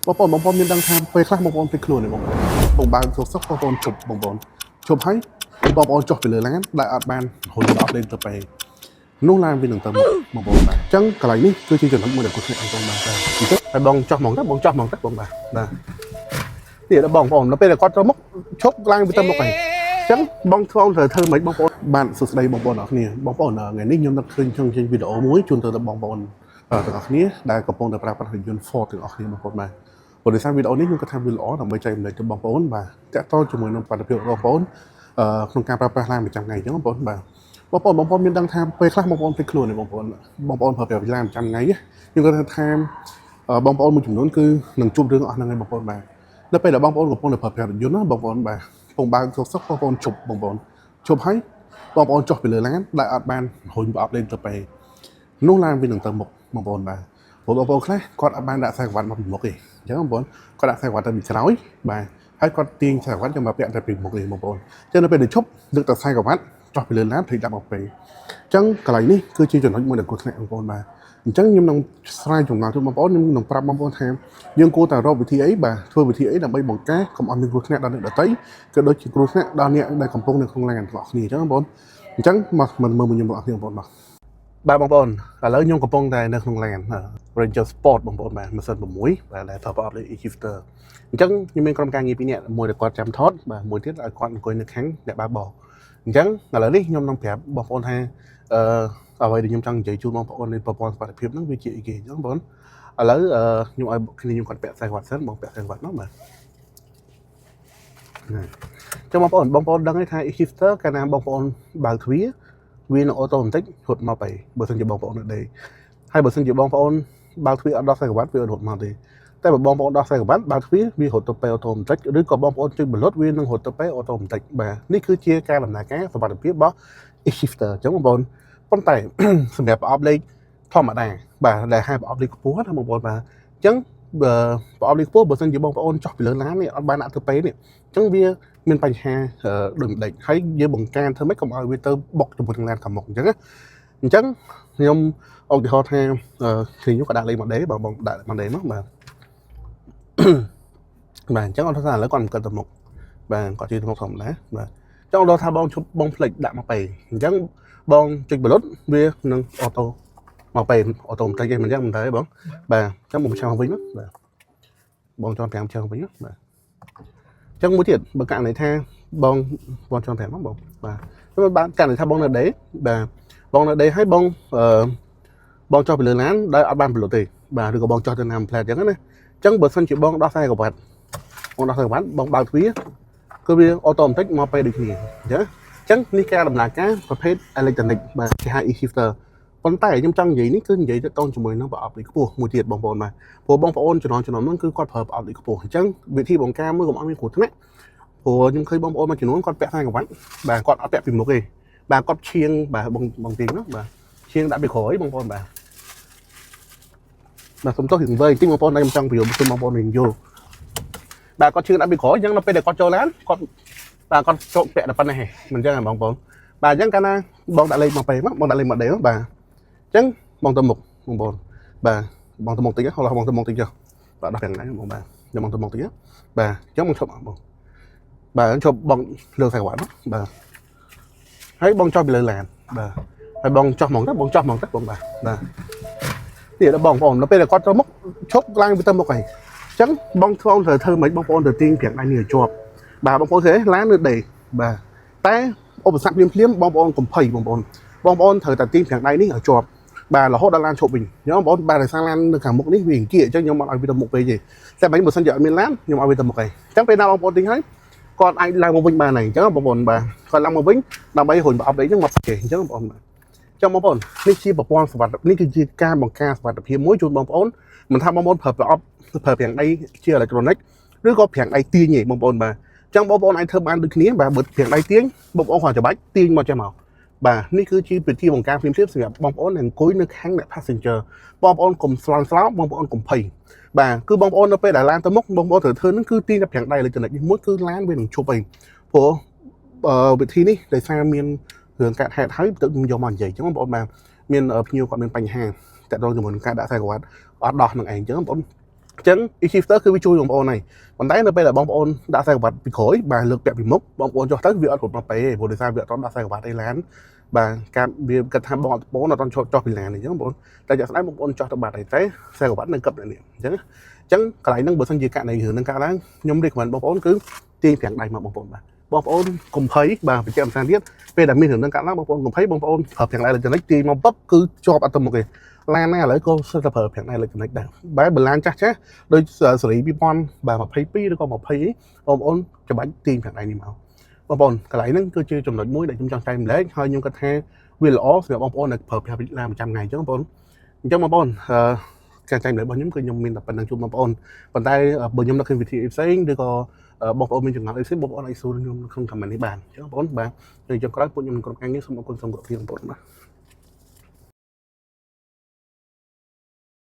បងប្អូនមានដឹងថាពេលខ្លះបងប្អូនពេលខ្លួននេះបងបើកទូរស័ព្ទបងប្អូនជប់ហើយបងប្អូនចុះពីលើឡានដែលអត់បានហុញអត់លេងទៅពេលនោះឡានវានឹងទៅមុខបងប្អូនបាទអញ្ចឹងកន្លែងនេះគឺជាចំណុចមួយដែលគាត់គ្នាអង្គបាទអញ្ចឹងហើយបងចុះហ្មងទៅបងបាទនេះដល់បងប្អូននៅពេលដែលគាត់ទៅមុខឈប់ឡើងវាទៅមុខហើយអញ្ចឹងបងធ្ងន់ត្រូវធ្វើម៉េចបងប្អូនបាទសួស្តីបងប្អូនអរគ្នាបងប្អូនថ្ងៃនេះខ្ញុំនឹងឃើញចង់ចេញវីដេអូមួយជូនទៅដល់បងប្អូនទាំងអស់គ្នាដែលកំពុងតែប្រើប្រាស់រថយន្ត Ford ទាំងអស់គ្នាបងប្អូនបាទព្រោះដោយសារវីដេអូនេះខ្ញុំគិតថាវាល្អដើម្បីចែករំលែកទៅបងប្អូនបាទតាក់ទងជាមួយនឹងផលិតភាពរបស់បងប្អូនក្នុងការប្រើប្រាស់ឡានប្រចាំថ្ងៃអញ្ចឹងបងប្អូនបាទបងប្អូនមានដឹងថាពេលខ្លះបងប្អូនភ្លេចខ្លួនទេបងប្អូនប្រើប្រាស់ឡានប្រចាំថ្ងៃខ្ញុំគាត់ថាបងប្អូនមួយចំនួនគឺនឹងជួបរឿងអស់ហ្នឹងហើយបងប្អូនបាទនៅពេលដែលបងប្អូនកំពុងតែប្រើប្រាស់រថយន្តណាបងប្អូនបាទកំពុងបើកទូរស័ព្ទបងប្អូនជប់ហើយបងប្អូនចុះពីលើឡានដែលអត់បានហុញប្រអប់លេងទៅពេលនោះឡានវានឹងទៅមុខបងប្អូនបាទព្រោះបងប្អូនខ្លះគាត់អត់បានដាក់ខ្សែក្រវ៉ាត់មកពីមុខទេអញ្ចឹងបងប្អូនគាត់ដាក់ខ្សែក្រវ៉ាត់ទៅពីក្រោយបាទហើយគាត់ទាញខ្សែក្រវ៉ាត់យកមកពាក់តែពីមុខនេះបងប្អូនអញ្ចឹងនៅពេលដែលឈប់លើកតែខ្សែក្រវ៉ាត់ចុះពីលើឡានភ្លេចដាក់មកពេលអញ្ចឹងកន្លែងនេះគឺជាចំណុចមួយដែលគាត់ខ្នាក់បងប្អូនបាទអញ្ចឹងខ្ញុំនឹងស្រាវជ្រាវជូនបងប្អូនខ្ញុំនឹងប្រាប់បងប្អូនថាយើងគួរតែរកវិធីអីបាទធ្វើវិធីអីដើម្បីបង្ការកុំឲ្យមានគ្រោះថ្នាក់ដល់អ្នកដទៃក៏ដូចជាគ្រោះថ្នាក់ដល់អ្នកដែលកំពុងនៅក្នុងឡានទាំងអស់គ្នាអញ្ចឹងបងប្អូនអញ្ចឹងមកមើលខ្ញុំបងប្អូនបងប្អូនឥឡូវខ្ញុំកំពុងតែនៅក្នុងឡាន Ranger Sport បងប្អូនបាទម៉ាស៊ីន6បាទដែលប្រើប្រអប់លើ e-shifter អញ្ចឹងខ្ញុំមានក្រុមការងារ2នាក់មួយដែលគាត់ចាំថតបាទមួយទៀតឲ្យគាត់អង្គុយនៅខាងអ្នកបើកបរអញ្ចឹងឥឡូវនេះខ្ញុំនឹងប្រាប់បងប្អូនថាអ្វីដែលខ្ញុំចង់និយាយជូនបងប្អូននៃប្រព័ន្ធសុវត្ថិភាពហ្នឹងវាជាអីគេអញ្ចឹងបងប្អូនឥឡូវខ្ញុំឲ្យគ្នាខ្ញុំគាត់ពាក់ខ្សែក្រវ៉ាត់សិនបងពាក់ខ្សែក្រវ៉ាត់នោះបាទចឹងបងប្អូនដឹងទេថា e-shifter កាលណាបងប្អូនបើកទ្វារវានឹងអូតូម៉ាទិករត់មកទៅបើសិនជាបងប្អូននៅដេកហើយបើសិនជាបងប្អូនបើកទ្វារអត់ដោះខ្សែក្រវ៉ាត់វាអត់រត់មកទេតែបើបងប្អូនដោះខ្សែក្រវ៉ាត់បើកទ្វារវារត់ទៅពេលអូតូម៉ាទិកឬក៏បងប្អូនជួយបលត់វានឹងរត់ទៅពេលអូតូម៉ាទិកបាទនេះគឺជាការដំណើរការសុវត្ថិភាពរបស់ e-shifter អញ្ចឹងបងប្អូនប៉ុន្តែសម្រាប់ប្រអប់លេខធម្មតាបាទដែលហៅប្រអប់លេខខ្ពស់ណាបងប្អូនបាទអញ្ចឹងប្រអប់លេខខ្ពស់បើសិនជាបងប្អូនចុះពីលើឡាននេះអត់បានដាក់ទៅពេលនេះអញ្ចឹងវាមានបញ្ហាដូចម្ដេចហើយយើងបង្ការធ្វើម៉េចកុំឲ្យវាទៅបុកជាមួយនឹងឡានខាងមុខអញ្ចឹងខ្ញុំឧទាហរណ៍ថាខ្ញុំក៏ដាក់លេខម៉ូដេបងដាក់ម៉ូដេមកបាទបាទអញ្ចឹងអត់ថាឥឡូវគាត់មិនកើតទៅមុខបាទគាត់ជិះទៅមុខធម្មតាបាទអញ្ចឹងដល់ថាបងជប់បងផ្លេចដាក់មកពេលអញ្ចឹងបងចុចបលុតវានឹងអូតូមកពេលអូតូម៉ាទិកឯងមិនអញ្ចឹងមិនទៅទេបងបាទអញ្ចឹងបងឆាំវិញបាទបងចង់5ឆាំវិញបាទអញ្ចឹងមួយទៀតបើករណីថាបងចង់5មកបងបាទបានករណីថាបងនៅដេកបាទបងនៅដេកហើយបងចុះពីលើឡានដោយអត់បានបលុតទេបាទឬក៏បងចុះទៅណាផ្លែតអញ្ចឹងណាអញ្ចឹងបើសិនជាបងដោះខ្សែក្រវ៉ាត់បងបើកទ្វារគឺវាអូតូម៉ាទិកមកពេលដូចគ្នាអញ្ចឹងនេះការដំណើរការប្រភេទ electronic បាទគេហៅ e-shifter ប៉ុន្តែខ្ញុំចង់និយាយនេះគឺនិយាយទៅតជាមួយនឹងប្រអប់លេខខ្ពស់មួយទៀតបងប្អូនបាទព្រោះបងប្អូនជំនាន់ហ្នឹងគឺគាត់ប្រើប្រអប់លេខខ្ពស់អញ្ចឹងវិធីបង្ការមួយកុំឲ្យមានគ្រោះថ្នាក់ព្រោះខ្ញុំឃើញបងប្អូនមួយចំនួនគាត់ពាក់ខ្សែក្រវ៉ាត់បាទគាត់អត់ពាក់ពីមុខទេបាទគាត់ឈៀងបាទបងទាញនោះបាទឈៀងដាក់ពីក្រោយបងប្អូនបាទសុំទោសរឿងវែងតិចបងប្អូនតែខ្ញុំចង់បញ្យល់ជូនបងប្អូនវិញយល់បាទគាត់ឈៀងដាក់ពីក្រោយអញ្ចឹងនៅពេលដែលគាត់ចូលឡានគាត់ចូលពាក់តែប៉ុណ្ណេះមិនអញ្ចឹងបងប្អូនបាទអញ្ចឹងកាលណាបងដាក់លេខមកពេលមកបងដាក់លេខមកដេលបាទអញ្ចឹងបងទៅមុខបងប្អូនបាទបងទៅមុខតិចហ៎បងទៅមុខតិចចុះបាទដោះទាំងហ្នឹងបងបាទខ្ញុំបងទៅមុខតិចបាទអញ្ចឹងបងឈប់បងបាទឈប់បងលើខ្សែក្រវ៉ាត់បាទហើយបងចុះពីលើឡានបាទហើយបងចុះហ្មងទៅបងបាទនេះដល់បងប្អូននៅពេលដែលគាត់ទៅមុខឈប់ឡើងទៅមុខហើយអញ្ចឹងបងធ្ងន់ត្រូវធ្វើម៉េចបងប្អូនទៅទាញប្រាំងដៃនេះឲ្យជាប់បាទបងប្អូនឃើញឡាននៅដេកបាទតែឧបសគ្គភ្លាមបងប្អូនកុំភ័យបងប្អូនត្រូវតែទាញប្រាំងដៃនេះឲ្យជាប់បាទរហូតដល់ឡានឈប់វិញបងប្អូនបាទដោយសារឡាននៅខាងមុខនេះវាអង្គាអញ្ចឹងខ្ញុំអត់ឲ្យវាទៅមុខពេកទេតែបើសិនជាអត់មានឡានខ្ញុំឲ្យវាទៅមុខហើយអញ្ចឹងពេលណាបងប្អូនទាញហើយគាត់អាចឡើងមកវិញបានហើយអញ្ចឹងបងប្អូនបាទគាត់ឡើងមកវិញដើម្បីរុញប្រអប់លេខហ្នឹងមកគេអញ្ចឹងបងប្អូនចាំបងប្អូននេះជាប្រព័ន្ធសុវត្ថិភាពនេះគឺជាការបង្ការសុវត្ថិភាពមួយជូនបងប្អូនមិនថាបងប្អូនប្រើប្រអប់ប្រើប្រាំងដៃជាអេឡិចត្រូនិកឬក៏ប្រាំងដៃទាញទេបងប្អូនបាទអញ្ចឹងបងប្អូនអាចធ្វើបានដូចគ្នាបាទបើប្រាំងដៃទាញបងប្អូនគ្រាន់ច្បាច់ទាញមកចេះមកបាទនេះគឺជាវិធីបង្ការភ្លាមៗសម្រាប់បងប្អូនអង្គុយនៅខាងអ្នក passenger បងប្អូនកុំស្លន់ស្លោបងប្អូនកុំភ័យបាទគឺបងប្អូននៅពេលដែលឡានទៅមុខបងប្អូនត្រូវធ្វើហ្នឹងគឺទាញតែប្រាំងដៃអេឡិចត្រូនិកនេះមួយគឺឡានវានឹងឈប់អីព្រោះវិធីនេះដោយសារមានរឿងកាត់ហេតុហើយទៅយកមកនិយាយអញ្ចឹងបងប្អូនបាទមានភ្ញៀវគាត់មានបញ្ហាតែដល់ជាមួយនឹងការដាក់ខ្សែក្រវ៉ាត់អត់ដោះនឹងឯងអញ្ចឹងបងប្អូន ចឹង e-shifter គឺវាជួយបងប្អូនហើយប៉ុន្តែនៅពេលដែលបងប្អូនដាក់ខ្សែក្រវ៉ាត់ពីក្រោយបាទលើកពាក់ពីមុខបងប្អូនចុះទៅវាអត់រត់មកពេទេព្រោះដោយសារវាអត់ទាន់ដាក់ខ្សែក្រវ៉ាត់អីឡានបាទការវាគិតថាបងអត់បងអត់ទាន់ចុះពីឡានអញ្ចឹងបងប្អូនតែចាក់ស្ដែងបងប្អូនចុះទៅបាត់ហើយតែខ្សែក្រវ៉ាត់នៅកឹបនៅនេះអញ្ចឹងកន្លែងហ្នឹងបើសិនជាករណីរឿងហ្នឹងកើតឡើងខ្ញុំ recommend បងប្អូនគឺទាញប្រាំងដៃមកបងប្អូនបាទបងប្អូនកុំភ័យបាទបញ្ជាក់ម្សិលទៀតពេលដែលមានរឿងហ្នឹងកើតឡើងបងប្អូនកុំភ័យបងប្អូនប្រើប្រាំងដៃលើចំណុចទាញមកពឹបគឺជាប់អត់ទៅមុខទេឡានណាឥឡូវក៏សិតតែប្រើប្រាំងដៃលើចំណុចដែរបែបបឡានចាស់ដូចសេរី2000បាទ22ឬក៏20អីបងប្អូនច្បាច់ទាញប្រាំងដៃនេះមកបងប្អូនកន្លែងហ្នឹងគឺជាចំណុចមួយដែលខ្ញុំចង់ចែករំលែកហើយខ្ញុំគិតថាវាល្អសម្រាប់បងប្អូនដែលប្រើប្រាស់ឡានប្រចាំថ្ងៃអញ្ចឹងបងប្អូនការចែករំលែករបស់ខ្ញុំគឺខ្ញុំមានតែប៉ុណ្្នឹងជូនបងប្អូនប៉ុន្តែបើខ្ញុំនឹកឃើញវិធីផ្សេងឬក៏បងប្អូនមានចំណងអីផ្សេងបងប្អូនអាចសួរខ្ញុំក្នុង comment នេះបានអញ្ចឹងបងប្អូនបាទហើយចុងក្រោយពួកខ្ញុំក្រុមការងារសូមអរគុណសូមគោរពលាបងប្អូនបាទ